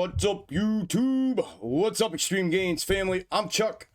What's up, YouTube? What's up, Xtreme Gainz family? I'm Chuck.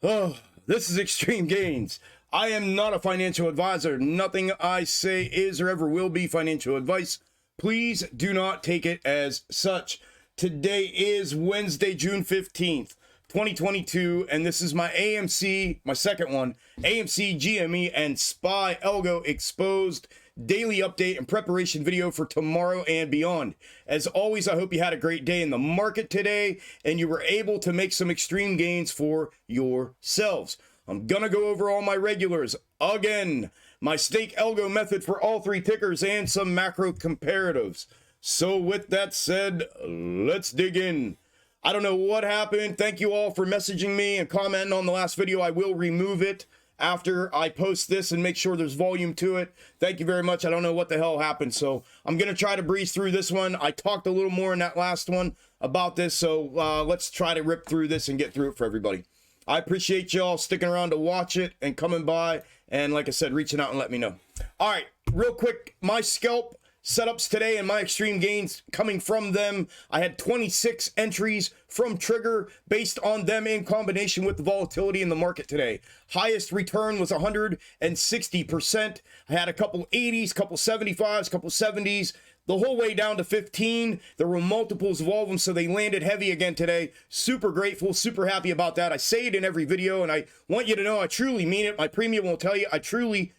Oh, this is Xtreme Gainz. I am not a financial advisor. Nothing I say is or ever will be financial advice. Please do not take it as such. Today is Wednesday, June 15th, 2022, and this is my AMC, my second one, AMC Gme and SPY Algo exposed daily update and preparation video for tomorrow and beyond. As always, I hope you had a great day in the market today and you were able to make some extreme gains for yourselves. I'm gonna go over all my regulars again, my stake algo method for all three tickers, and some macro comparatives. So with that said, let's dig in. I don't know what happened. Thank you all for messaging me and commenting on the last video. I will remove it after I post this and make sure there's volume to it. Thank you very much. I don't know what the hell happened, so I'm gonna try to breeze through this one. I talked a little more in that last one about this, so let's try to rip through this and get through it for everybody. I appreciate y'all sticking around to watch it and coming by, and like I said, reaching out and let me know. All right, real quick, my scalp setups today and my extreme gains coming from them. I had 26 entries from trigger based on them in combination with the volatility in the market today. Highest return was 160%. I had a couple 80s, couple 75s, couple 70s, the whole way down to 15. There were multiples of all of them, so they landed heavy again today. Super grateful, super happy about that. I say it in every video, and I want you to know I truly mean it. My premium will tell you I truly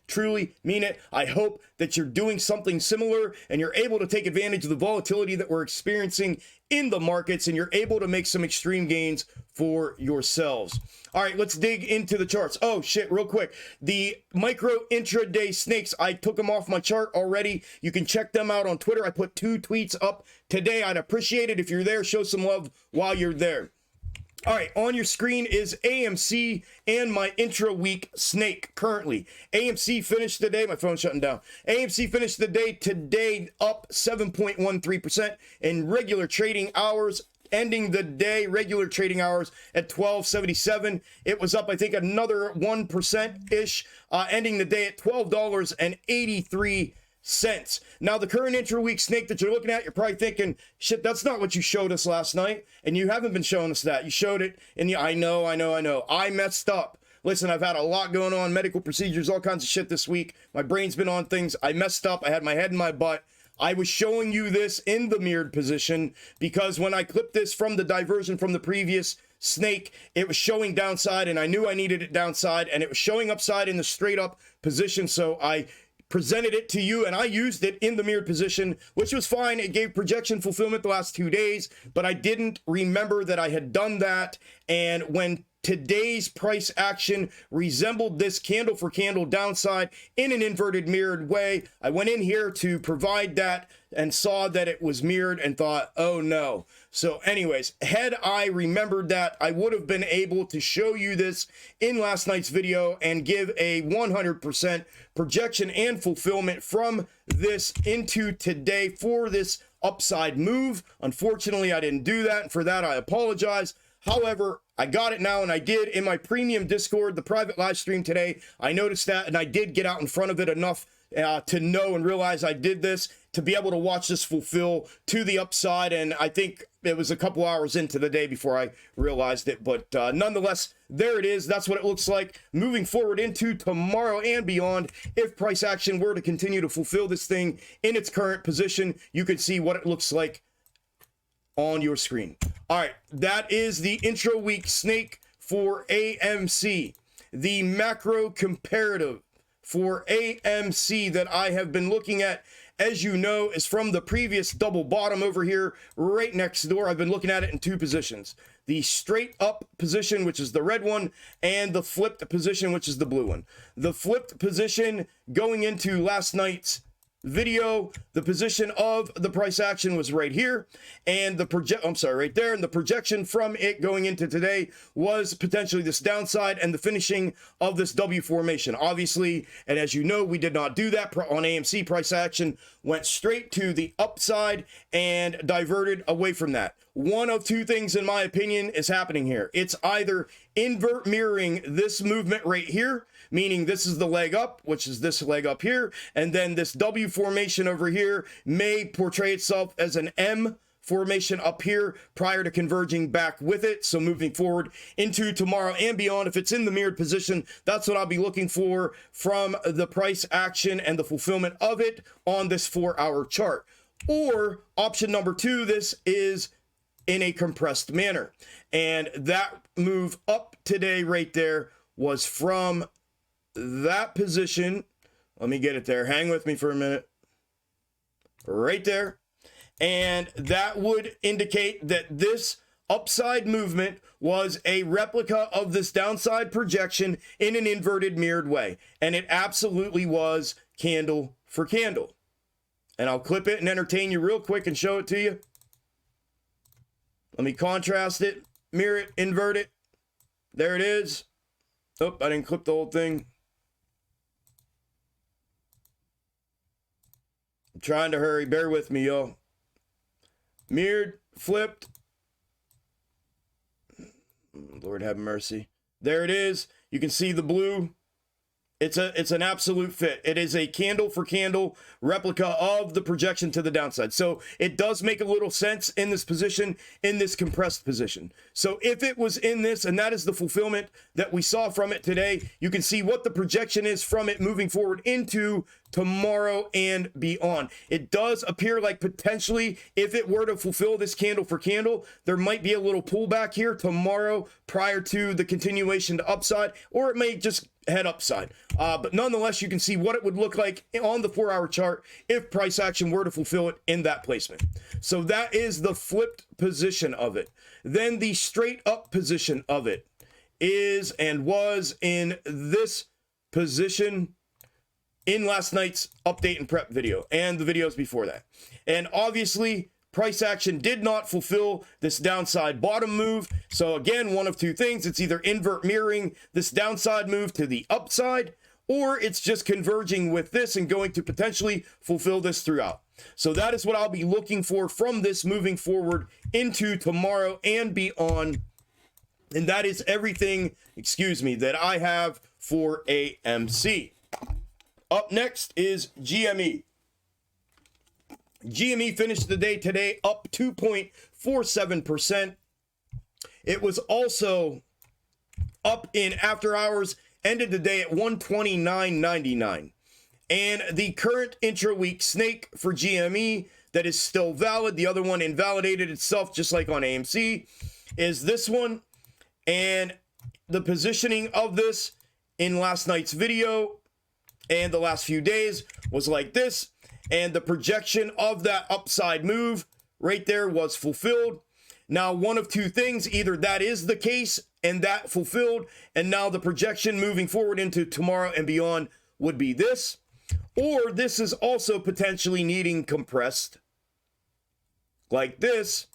mean it. I hope that you're doing something similar and you're able to take advantage of the volatility that we're experiencing in the markets, and you're able to make some extreme gains for yourselves. All right, let's dig into the charts. Oh shit, real quick. The micro intraday snakes, I took them off my chart already. You can check them out on Twitter. I put 2 tweets up today. I'd appreciate it if you're there. Show some love while you're there. All right, on your screen is AMC and my intra-week snake currently. AMC finished the day, my phone's shutting down. AMC finished the day today up 7.13% in regular trading hours, ending the day, regular trading hours, at 12.77. It was up, I think, another 1%-ish, ending the day at $12.83. Now, the current intra-week snake that you're looking at, you're probably thinking, shit, that's not what you showed us last night. And you haven't been showing us that. You showed it in the, I know. I messed up. Listen, I've had a lot going on, medical procedures, all kinds of shit this week. My brain's been on things. I messed up. I had my head in my butt. I was showing you this in the mirrored position because when I clipped this from the diversion from the previous snake, it was showing downside, and I knew I needed it downside, and it was showing upside in the straight up position. So I presented it to you and I used it in the mirrored position, which was fine. It gave projection fulfillment the last 2 days, but I didn't remember that I had done that. And when today's price action resembled this candle for candle downside in an inverted mirrored way, I went in here to provide that and saw that it was mirrored and thought, oh no. So anyways, had I remembered that, I would have been able to show you this in last night's video and give a 100% projection and fulfillment from this into today for this upside move. Unfortunately, I didn't do that, and for that I apologize. However, I got it now, and I did in my premium Discord, the private live stream today. I noticed that, and I did get out in front of it enough to know and realize I did this to be able to watch this fulfill to the upside. And I think it was a couple hours into the day before I realized it. But nonetheless, there it is. That's what it looks like moving forward into tomorrow and beyond. If price action were to continue to fulfill this thing in its current position, you can see what it looks like on your screen. All right, that is the intro week snake for AMC. The macro comparative for AMC that I have been looking at, as you know, is from the previous double bottom over here right next door. I've been looking at it in 2 positions. The straight up position, which is the red one, and the flipped position, which is the blue one. The flipped position going into last night's video, the position of the price action was right here, and the right there, and the projection from it going into today was potentially this downside and the finishing of this W formation. Obviously, and as you know, we did not do that on AMC. Price action went straight to the upside and diverted away from that. One of 2 things, in my opinion, is happening here. It's either invert mirroring this movement right here, meaning this is the leg up, which is this leg up here, and then this W formation over here may portray itself as an M formation up here prior to converging back with it. So moving forward into tomorrow and beyond, if it's in the mirrored position, that's what I'll be looking for from the price action and the fulfillment of it on this 4-hour chart. Or option number 2, this is in a compressed manner. And that move up today right there was from that position. Let me get it there. Hang with me for a minute. Right there. And that would indicate that this upside movement was a replica of this downside projection in an inverted mirrored way. And it absolutely was candle for candle. And I'll clip it and entertain you real quick and show it to you. Let me contrast it, mirror it, invert it. There it is. Oh, I didn't clip the whole thing. I'm trying to hurry. Bear with me, y'all. Mirrored, flipped. Lord have mercy. There it is. You can see the blue. It's an absolute fit. It is a candle for candle replica of the projection to the downside. So it does make a little sense in this position, in this compressed position. So if it was in this, and that is the fulfillment that we saw from it today, you can see what the projection is from it moving forward into tomorrow and beyond. It does appear like potentially, if it were to fulfill this candle for candle, there might be a little pullback here tomorrow prior to the continuation to upside, or it may just head upside. But nonetheless, you can see what it would look like on the 4-hour chart if price action were to fulfill it in that placement. So that is the flipped position of it. Then the straight up position of it is and was in this position in last night's update and prep video and the videos before that. And obviously, price action did not fulfill this downside bottom move. So again, one of two things. It's either invert mirroring this downside move to the upside, or it's just converging with this and going to potentially fulfill this throughout. So that is what I'll be looking for from this moving forward into tomorrow and beyond. And that is everything, that I have for AMC. Up next is GME. GME finished the day today up 2.47%. It was also up in after hours, ended the day at 129.99. And the current intra-week snake for GME that is still valid, the other one invalidated itself just like on AMC, is this one. And the positioning of this in last night's video and the last few days was like this. And the projection of that upside move right there was fulfilled. Now, one of two things, either that is the case and that fulfilled, and now the projection moving forward into tomorrow and beyond would be this, or this is also potentially needing compressed like this,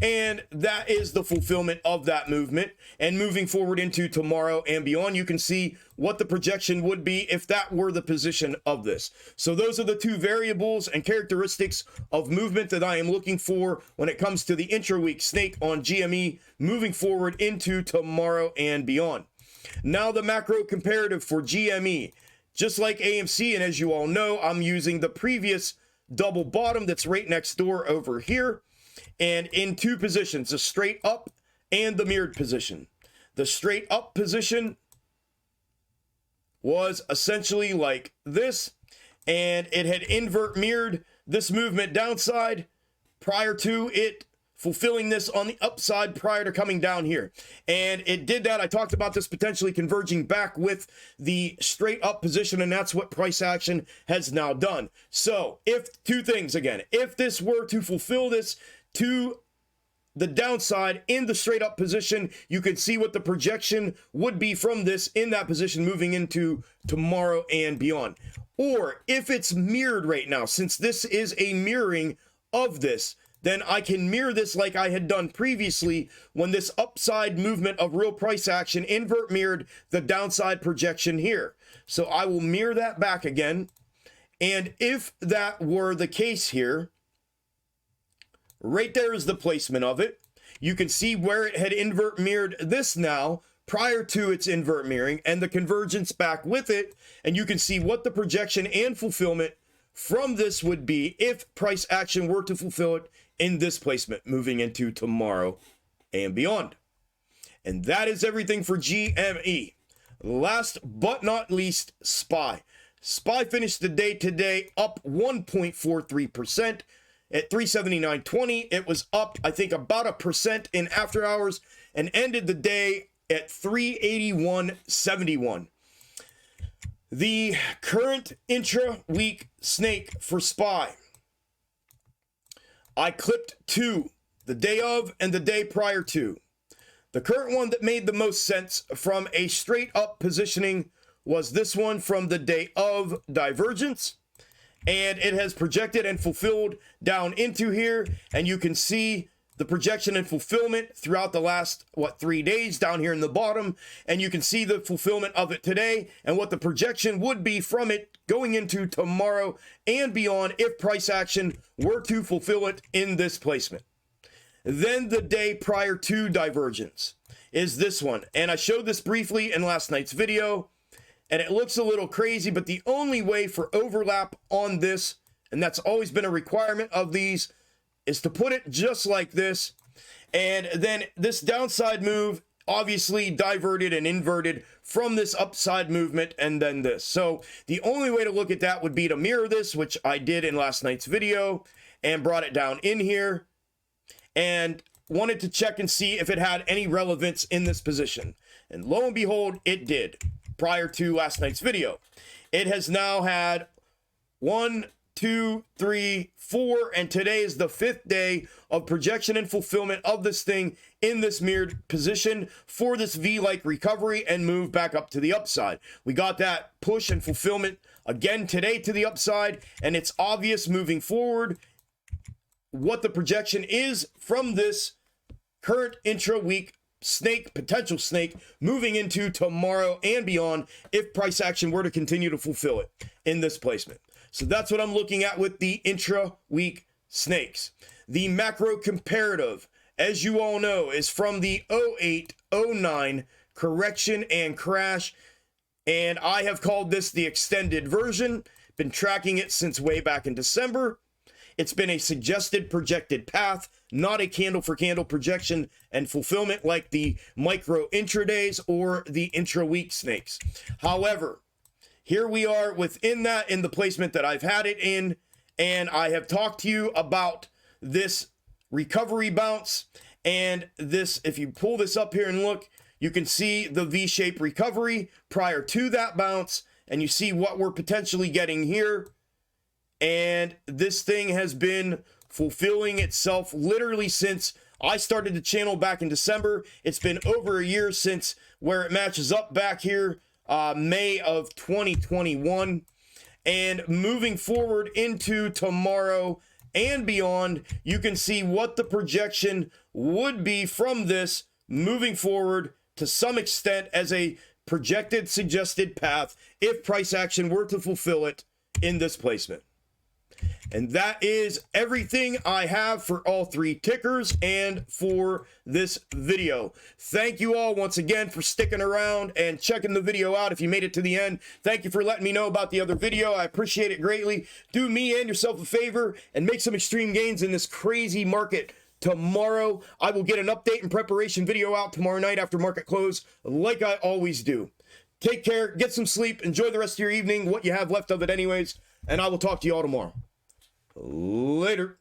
and that is the fulfillment of that movement. And moving forward into tomorrow and beyond, you can see what the projection would be if that were the position of this. So those are the two variables and characteristics of movement that I am looking for when it comes to the intra-week snake on GME moving forward into tomorrow and beyond. Now the macro comparative for GME, just like AMC, and as you all know, I'm using the previous double bottom that's right next door over here. And in two positions, the straight up and the mirrored position. The straight up position was essentially like this, and it had invert mirrored this movement downside prior to it fulfilling this on the upside prior to coming down here. And it did that. I talked about this potentially converging back with the straight up position, and that's what price action has now done. So if two things again, if this were to fulfill this to the downside in the straight up position, you can see what the projection would be from this in that position moving into tomorrow and beyond. Or if it's mirrored right now, since this is a mirroring of this, then I can mirror this like I had done previously when this upside movement of real price action invert mirrored the downside projection here. So I will mirror that back again. And if that were the case here, right there is the placement of it. You can see where it had invert mirrored this now prior to its invert mirroring and the convergence back with it. And you can see what the projection and fulfillment from this would be if price action were to fulfill it in this placement moving into tomorrow and beyond. And that is everything for GME. Last but not least, SPY. SPY finished the day today up 1.43% at 379.20. It was up, I think, about 1% in after hours and ended the day at 381.71. The current intra-week snake for SPY. I clipped two, the day of and the day prior to. The current one that made the most sense from a straight up positioning was this one from the day of divergence. And it has projected and fulfilled down into here. And you can see the projection and fulfillment throughout the last, 3 days down here in the bottom. And you can see the fulfillment of it today and what the projection would be from it going into tomorrow and beyond if price action were to fulfill it in this placement. Then the day prior to divergence is this one. And I showed this briefly in last night's video, and it looks a little crazy, but the only way for overlap on this, and that's always been a requirement of these, is to put it just like this. And then this downside move obviously diverted and inverted from this upside movement and then this. So the only way to look at that would be to mirror this, which I did in last night's video, and brought it down in here. And wanted to check and see if it had any relevance in this position. And lo and behold, it did prior to last night's video. It has now had 1, 2, 3, 4, and today is the 5th day of projection and fulfillment of this thing in this mirrored position for this V-like recovery and move back up to the upside. We got that push and fulfillment again today to the upside, and it's obvious moving forward what the projection is from this current intra-week snake, potential snake, moving into tomorrow and beyond if price action were to continue to fulfill it in this placement. So that's what I'm looking at with the intra-week snakes. The macro comparative, as you all know, is from the 08-09 correction and crash, and I have called this the extended version. Been tracking it since way back in December. It's been a suggested projected path, not a candle for candle projection and fulfillment like the micro intradays or the intra-week snakes. However, here we are within that in the placement that I've had it in, and I have talked to you about this recovery bounce and this. If you pull this up here and look, you can see the V-shaped recovery prior to that bounce, and you see what we're potentially getting here. And this thing has been fulfilling itself literally since I started the channel back in December. It's been over a year since where it matches up back here, May of 2021. And moving forward into tomorrow and beyond, you can see what the projection would be from this moving forward to some extent as a projected suggested path if price action were to fulfill it in this placement. And that is everything I have for all three tickers and for this video. Thank you all once again for sticking around and checking the video out. If you made it to the end, thank you for letting me know about the other video. I appreciate it greatly. Do me and yourself a favor and make some extreme gains in this crazy market. Tomorrow, I will get an update and preparation video out tomorrow night after market close, like I always do. Take care, get some sleep, enjoy the rest of your evening, what you have left of it anyways, and I will talk to you all tomorrow. Later.